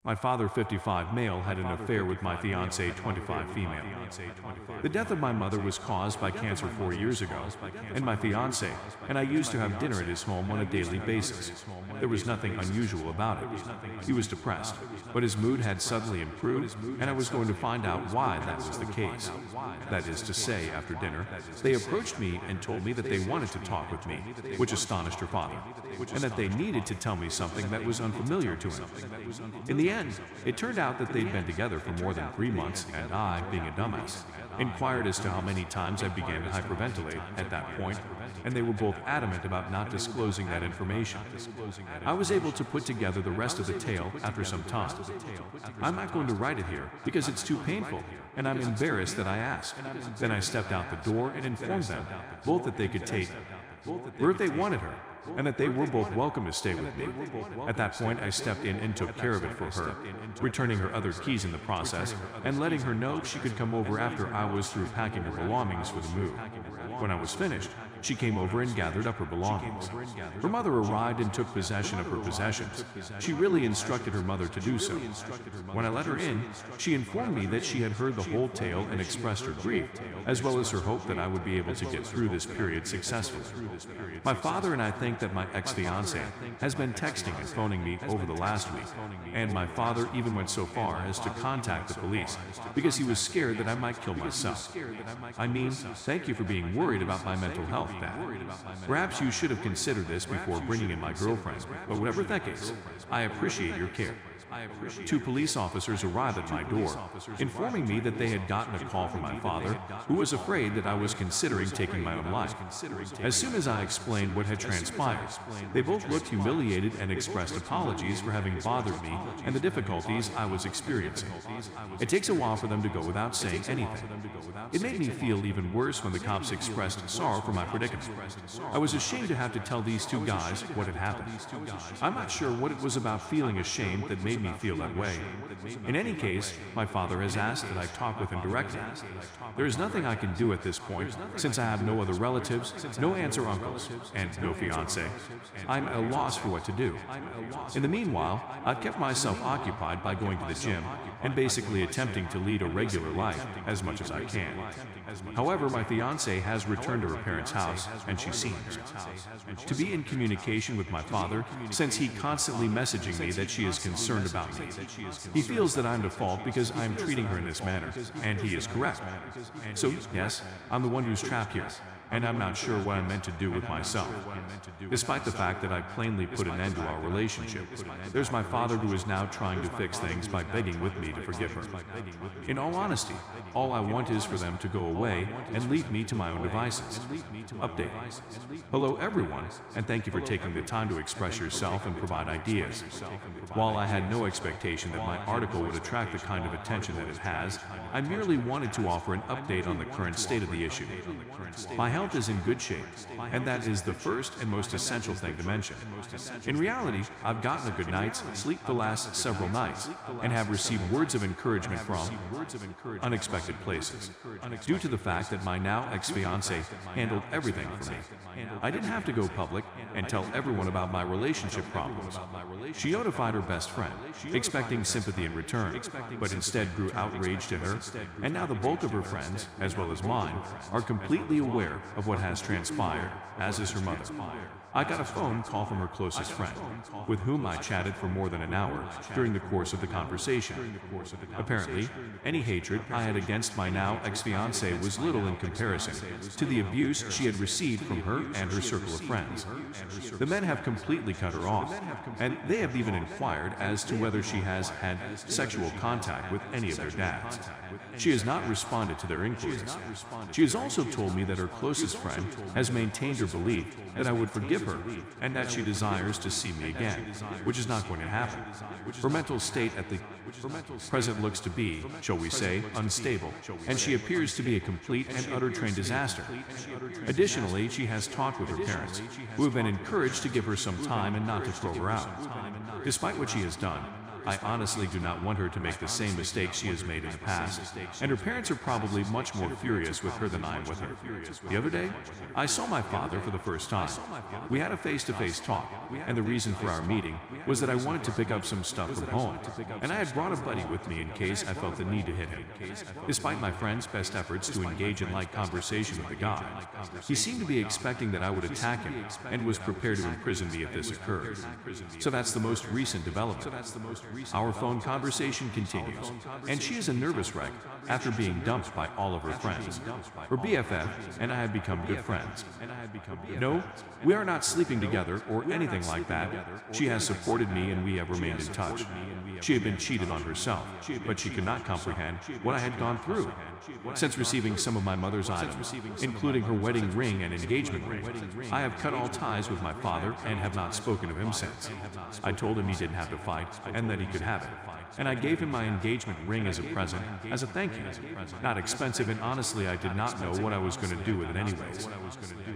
My father, 55 male, had an affair with my fiancée, 25 female. The death of my mother was caused by cancer 4 years ago, and my fiancé and I used to have dinner at his home on a daily basis. There was nothing unusual about it. He was depressed, but his mood had suddenly improved, and I was going to find out why that was the case. That is to say, after dinner, they approached me and told me that they wanted to talk with me, which astonished her father, and that they needed to tell me something that was unfamiliar to him. In the end, it turned out that they'd been together for more than 3 months, and I, being a dumbass, inquired as to how many times I began to hyperventilate at that point, and they were both adamant about not disclosing that information. I was able to put together the rest of the tale after some time. I'm not going to write it here because it's too painful, and I'm embarrassed that I asked. Then I stepped out the door and informed them both that they could take her, or if they wanted her, and that they were both welcome to stay with me. At that point, I stepped in and took care of it for her, returning her other keys in the process, and letting her know she could come over after I was through packing her belongings for the move. When I was finished, she came over and gathered up her belongings. Her mother arrived and took possession of her possessions. She really instructed her mother to do so. When I let her in, she informed me that she had heard the whole tale and expressed her grief, as well as her hope that I would be able to get through this period successfully. My father and I think that my ex-fiancé has been texting and phoning me over the last week, and my father even went so far as to contact the police because he was scared that I might kill myself. I mean, thank you for being worried about my mental health, Dad. Perhaps you should have considered this before bringing in my girlfriend, but whatever that case, I appreciate your care. 2 police officers arrived at my door, informing me that they had gotten a call from my father, who was afraid that I was considering taking my own life. As soon as I explained what had transpired, they both looked humiliated and expressed apologies for having bothered me and the difficulties I was experiencing. It takes a while for them to go without saying anything. It made me feel even worse when the cops expressed sorrow for my predicament. I was ashamed to have to tell these 2 guys what had happened. I'm not sure what it was about feeling ashamed that made me feel that way. In any case, my father has asked that I talk with him directly. There is nothing I can do at this point, since I have no other relatives, no aunts or uncles, and no fiancé. I'm at a loss for what to do. In the meanwhile, I've kept myself occupied by going to the gym and basically attempting to lead a regular life as much as I can. However, my fiancé has returned to her parents' house, and she seems to be in communication with my father, since he constantly messaging me that she is concerned about me. He feels that I'm to fault because I'm treating her in this manner, and he is correct. So yes, I'm the one who's trapped here, and I'm not sure what I'm meant to do with myself. Despite the fact that I plainly put an end to our relationship, there's my father who is now trying to fix things by begging with me to forgive her. In all honesty, all I want is for them to go away and leave me to my own devices. Update. Hello everyone, and thank you for taking the time to express yourself and provide ideas. While I had no expectation that my article would attract the kind of attention that it has, I merely wanted to offer an update on the current state of the issue. My health is in good shape, and that is the first and most essential thing to mention. In reality, I've gotten a good night's sleep the last several nights, and have received words of encouragement from unexpected places, due to the fact that my now ex-fiancé handled everything for me. I didn't have to go public and tell everyone about my relationship problems. She notified her best friend, expecting sympathy in return, but instead grew outraged at her, and now the bulk of her friends, as well as mine, are completely aware of what has transpired, as is her mother. I got a phone call from her closest friend, with whom I chatted for more than an hour during the course of the conversation. Apparently, any hatred I had against my now ex-fiancé was little in comparison to the abuse she had received from her and her circle of friends. The men have completely cut her off, and they have even inquired as to whether she has had sexual contact with any of their dads. She has not responded to their inquiries. She has also told me that her closest friend has maintained her belief that I would forgive her and that she desires to see me again, which is not going to happen. Her mental state at the present looks to be, shall we say, unstable, and she appears to be a complete and utter train disaster. Additionally, she has talked with her parents, who have been encouraged to give her some time and not to throw her out. Despite what she has done, I honestly do not want her to make the same mistakes she has made in the past, and her parents are probably much more furious with her than I am with her. The other day, I saw my father for the first time. We had a face-to-face talk, and the reason for our meeting was that I wanted to pick up some stuff from home, and I had brought a buddy with me in case I felt the need to hit him. Despite my friend's best efforts to engage in light conversation with the guy, he seemed to be expecting that I would attack him and was prepared to imprison me if this occurred. So that's the most recent development. Our phone conversation continues, and she is a nervous wreck after being dumped by all of her friends. Her BFF and I have become good friends. No, we are not sleeping together or anything like that. She has supported me and we have remained in touch. She had been cheated on herself, but she could not comprehend what I had gone through. Since receiving some of my mother's items, including her wedding ring and engagement ring, I have cut all ties with my father and have not spoken to him since. I told him he didn't have to fight and that he could have it. And I gave him my engagement ring as a present, as a thank you. Not expensive, and honestly I did not know what I was going to do with it anyways.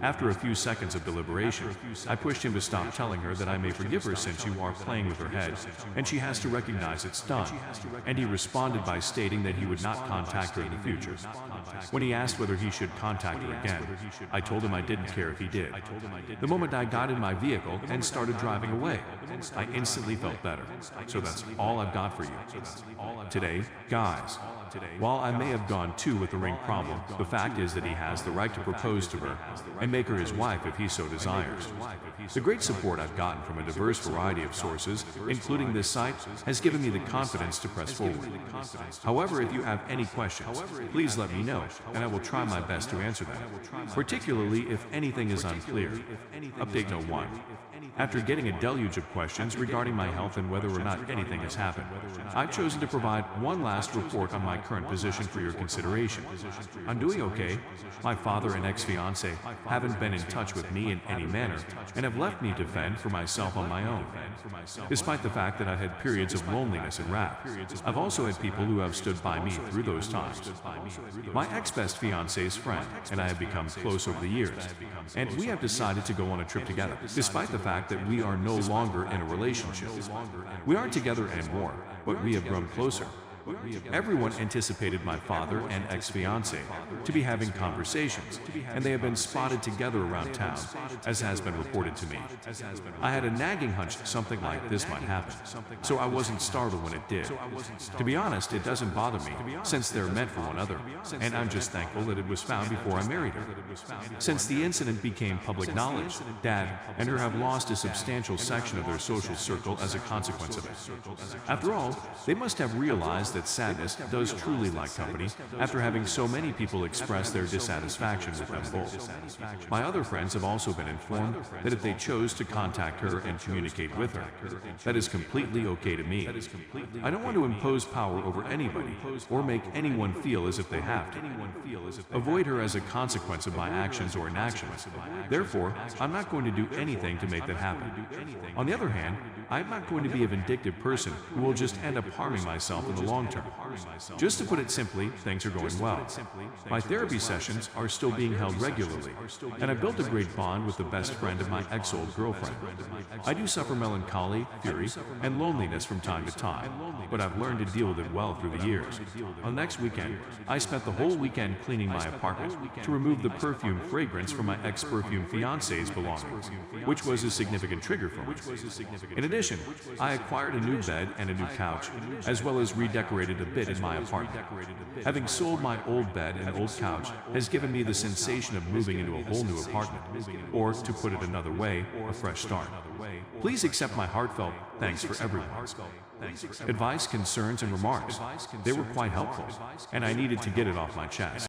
After a few seconds of deliberation, I pushed him to stop telling her that I may forgive her since you are playing with her head, and she has to recognize it's done. And he responded by stating that he would not contact her in the future. When he asked whether he should contact her again, I told him I didn't care if he did. The moment I got in my vehicle and started driving away, I instantly felt better. So that's all I've got for you. Today, guys, while I may have gone too with the ring problem, the fact is that he has the right to propose to her and make her his wife if he so desires. The great support I've gotten from a diverse variety of sources, including this site, has given me the confidence to press forward. However, if you have any questions, please let me know, and I will try my best to answer them, particularly if anything is unclear. Update Note 1. After getting a deluge of questions regarding my health and whether or not anything has happened, I've chosen to provide one last report on my current position for your consideration. I'm doing okay. My father and ex-fiance haven't been in touch with me in any manner and have left me to fend for myself on my own. Despite the fact that I've had periods of loneliness and wrath, I've also had people who have stood by me through those times. My ex-best fiance's friend and I have become close over the years, and we have decided to go on a trip together, despite the fact that we are no longer in a relationship. We aren't together anymore, but we have grown closer. Everyone anticipated my father and ex-fiance to be having conversations, and they have been spotted together around town, as has been reported to me. I had a nagging hunch something like this might happen, so I wasn't startled when it did. To be honest, it doesn't bother me, since they're meant for one another, and I'm just thankful that it was found before I married her. Since the incident became public knowledge, Dad and her have lost a substantial section of their social circle as a consequence of it. After all, they must have realized that sadness does truly like company after having so many people express their dissatisfaction with them both. My other friends have also been informed that if they chose to contact her and communicate with her, that is completely okay to me. I don't want to impose power over anybody or make anyone feel as if they have to. Avoid her as a consequence of my actions or inactions. Therefore, I'm not going to do anything to make that happen. On the other hand, I'm not going to be a vindictive person who will just end up harming myself in the long term. Just to put it simply, things are going well. My therapy sessions are still being held regularly, and I built a great bond with the best friend of my ex-old girlfriend. I do suffer melancholy, fury, and loneliness from time to time, but I've learned to deal with it well through the years. On the next weekend, I spent the whole weekend cleaning my apartment to remove the perfume fragrance from my ex-perfume fiance's belongings, which was a significant trigger for me. In addition, I acquired a new bed and a new couch, as well as redecorated a bit in my apartment. Having sold my old bed and old couch has given me the sensation of moving into a whole new apartment, or to put it another way, a fresh start. Please accept my heartfelt thanks for everyone. Advice, concerns, and remarks. They were quite helpful, and I needed to get it off my chest.